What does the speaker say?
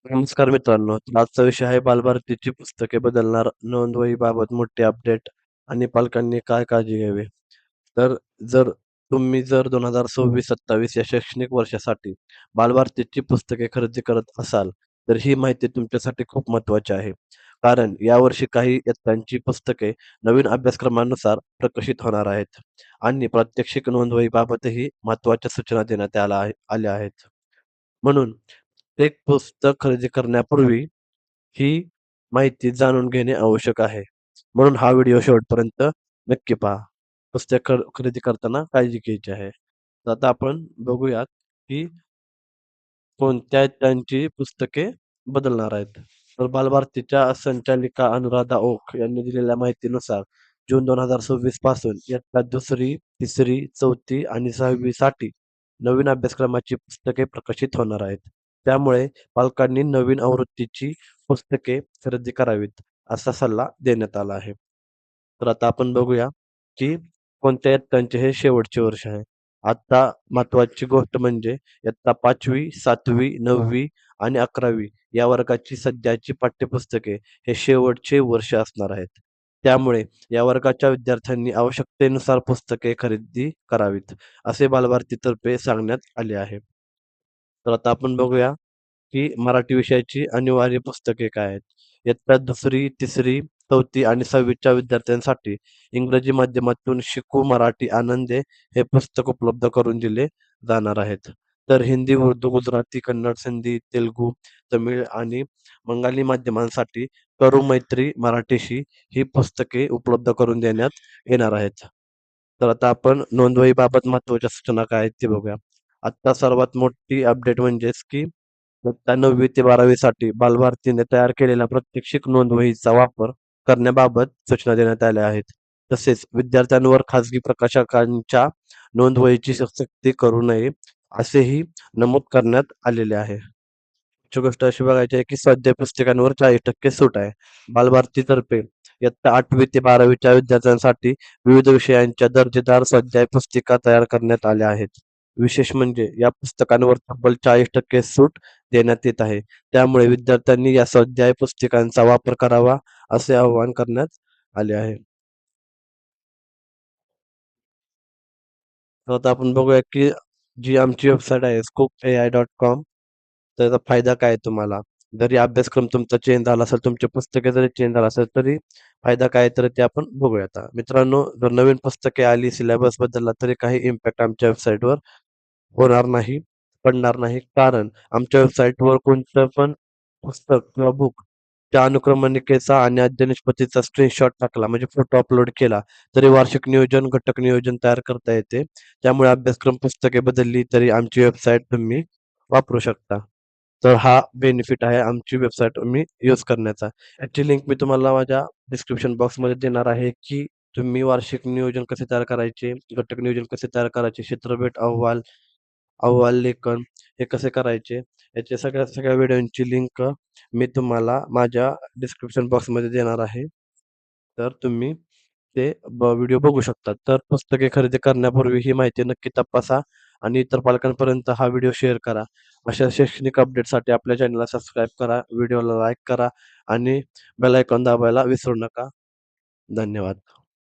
नमस्कार मित्रांनो. तर आजचा विषय आहे बालभारतीची पुस्तके बदलणार, नोंदवहीबाबत मोठे अपडेट आणि पालकांनी काय काळजी घ्यावी. तर जर 2026-27 या शैक्षणिक वर्षासाठी बालभारतीची पुस्तके खरेदी करत असाल, तर ही माहिती तुमच्यासाठी खूप महत्त्वाची आहे. कारण यावर्षी काही इयत्तांची पुस्तके नवीन अभ्यासक्रमानुसार प्रकाशित होणार आहेत आणि प्रात्यक्षिक नोंदवहीबाबतही महत्त्वाच्या सूचना देण्यात आल्या आहेत. म्हणून एक पुस्तक खरेदी करण्यापूर्वी ही माहिती जाणून घेणे आवश्यक आहे. म्हणून हा व्हिडिओ शेवटपर्यंत नक्की पहा. पुस्तक खरेदी करताना काळजी घ्यायची आहे. तर आता आपण बघूयात, की कोणत्या त्यांची पुस्तके बदलणार आहेत. तर बालभारतीच्या संचालिका अनुराधा ओक यांनी दिलेल्या माहितीनुसार जून 2026 पासून इयत्ता 2री, 3री, 4थी आणि 6वी साठी नवीन अभ्यासक्रमाची पुस्तके प्रकाशित होणार आहेत. त्यामुळे पालकांनी नवीन आवृत्तीची पुस्तके खरेदी करावीत, असा सल्ला देण्यात आला आहे. तर आता आपण बघूया, की कोणत्या इयत्तांचे हे शेवटचे वर्ष आहे. आता महत्त्वाची गोष्ट म्हणजे इयत्ता 5वी, 7वी, 9वी आणि 11वी या वर्गाची सध्याची पाठ्यपुस्तके हे शेवटचे वर्ष असणार आहेत. त्यामुळे या वर्गाच्या विद्यार्थ्यांनी आवश्यकतेनुसार पुस्तके खरेदी करावीत, असे बालभारतीतर्फे सांगण्यात आले आहे. तर आता आपण बघूया, की मराठी विषयाची अनिवार्य पुस्तके काय आहेत? इयत्ता 2री, 3री, 4थी आणि 6वीच्या विद्यार्थ्यांसाठी इंग्रजी माध्यमातून शिकू मराठी आनंदे हे पुस्तक उपलब्ध करून दिले जाणार आहेत. तर हिंदी, उर्दू, गुजराती, कन्नड, सिंधी, तेलुगू, तमिळ आणि बंगाली माध्यमांसाठी करू मैत्री मराठीशी ही पुस्तके उपलब्ध करून देण्यात येणार आहेत. तर आता आपण नोंदवहीबाबत महत्त्वाच्या सूचना काय आहेत ते बघूया. आत्ता सर्वात मोठी अपडेट म्हणजेच की इयत्ता 9वी ते 12वी साठी बालभारतीने तयार केलेल्या प्रात्यक्षिक नोंदवहीचा वापर करण्याबाबत सूचना देण्यात आल्या आहेत. तसेच विद्यार्थ्यांवर खाजगी प्रकाशकांच्या नोंदवहीची सक्ती करू नये, असेही नमूद करण्यात आलेले आहे. पुढची गोष्ट अशी बघायची आहे, की स्वाध्याय पुस्तिकांवर 40% सूट आहे. बालभारतीतर्फे इयत्ता 8वी ते 12वीच्या विद्यार्थ्यांसाठी विविध विषयांच्या दर्जेदार स्वाध्याय पुस्तिका तयार करण्यात आल्या आहेत. विशेष म्हणजे या पुस्तकांवर तब्बल 40% सूट देण्यात येत आहे. त्यामुळे विद्यार्थ्यांनी या स्वाध्याय पुस्तिकांचा वापर करावा, असे आवाहन करण्यात आले आहे. तर आता आपण बघूया, की जी आमची वेबसाईट आहे scopeai.com. त्याचा फायदा काय आहे तुम्हाला? जरी अभ्यासक्रम तुमचा चेंज झाला असेल, तुमची पुस्तके जरी चेंज झाला असेल, तरी फायदा काय आहे, तर ते आपण बघूया आता. मित्रांनो, जर नवीन पुस्तके आली, सिलेबस बदलला, तरी काही इम्पॅक्ट आमच्या वेबसाईटवर होणार नाही, पडणार नाही. कारण आमच्या वेबसाईटवर कोणतं पण पुस्तक किंवा बुक त्या अनुक्रमणिकेचा आणि अध्यादेशपतीचा स्क्रीनशॉट टाकला, म्हणजे फोटो अपलोड केला, तरी वार्षिक नियोजन, घटक नियोजन तयार करता येते. त्यामुळे अभ्यासक्रम पुस्तके बदलली तरी आमची वेबसाईट तुम्ही वापरू शकता. तर हा बेनिफिट आहे आमची वेबसाईट तुम्ही यूज करण्याचा. याची लिंक मी तुम्हाला माझ्या डिस्क्रिप्शन बॉक्समध्ये देणार आहे, की तुम्ही वार्षिक नियोजन कसे तयार करायचे, घटक नियोजन कसे तयार करायचे, क्षेत्रफळ अहवाल, अहवाल लेखन हे कसे करायचे, याच्या सगळ्या व्हिडिओंची लिंक मी तुम्हाला माझ्या डिस्क्रिप्शन बॉक्समध्ये देणार आहे. तर तुम्ही ते व्हिडिओ बघू शकता. तर पुस्तके खरेदी करण्यापूर्वी ही माहिती नक्की तपासा आणि इतर पालकांपर्यंत हा व्हिडिओ शेअर करा. अशा शैक्षणिक अपडेटसाठी आपल्या चॅनलला सबस्क्राईब करा, व्हिडिओला लाईक करा आणि बेल आयकॉन दाबायला विसरू नका. धन्यवाद.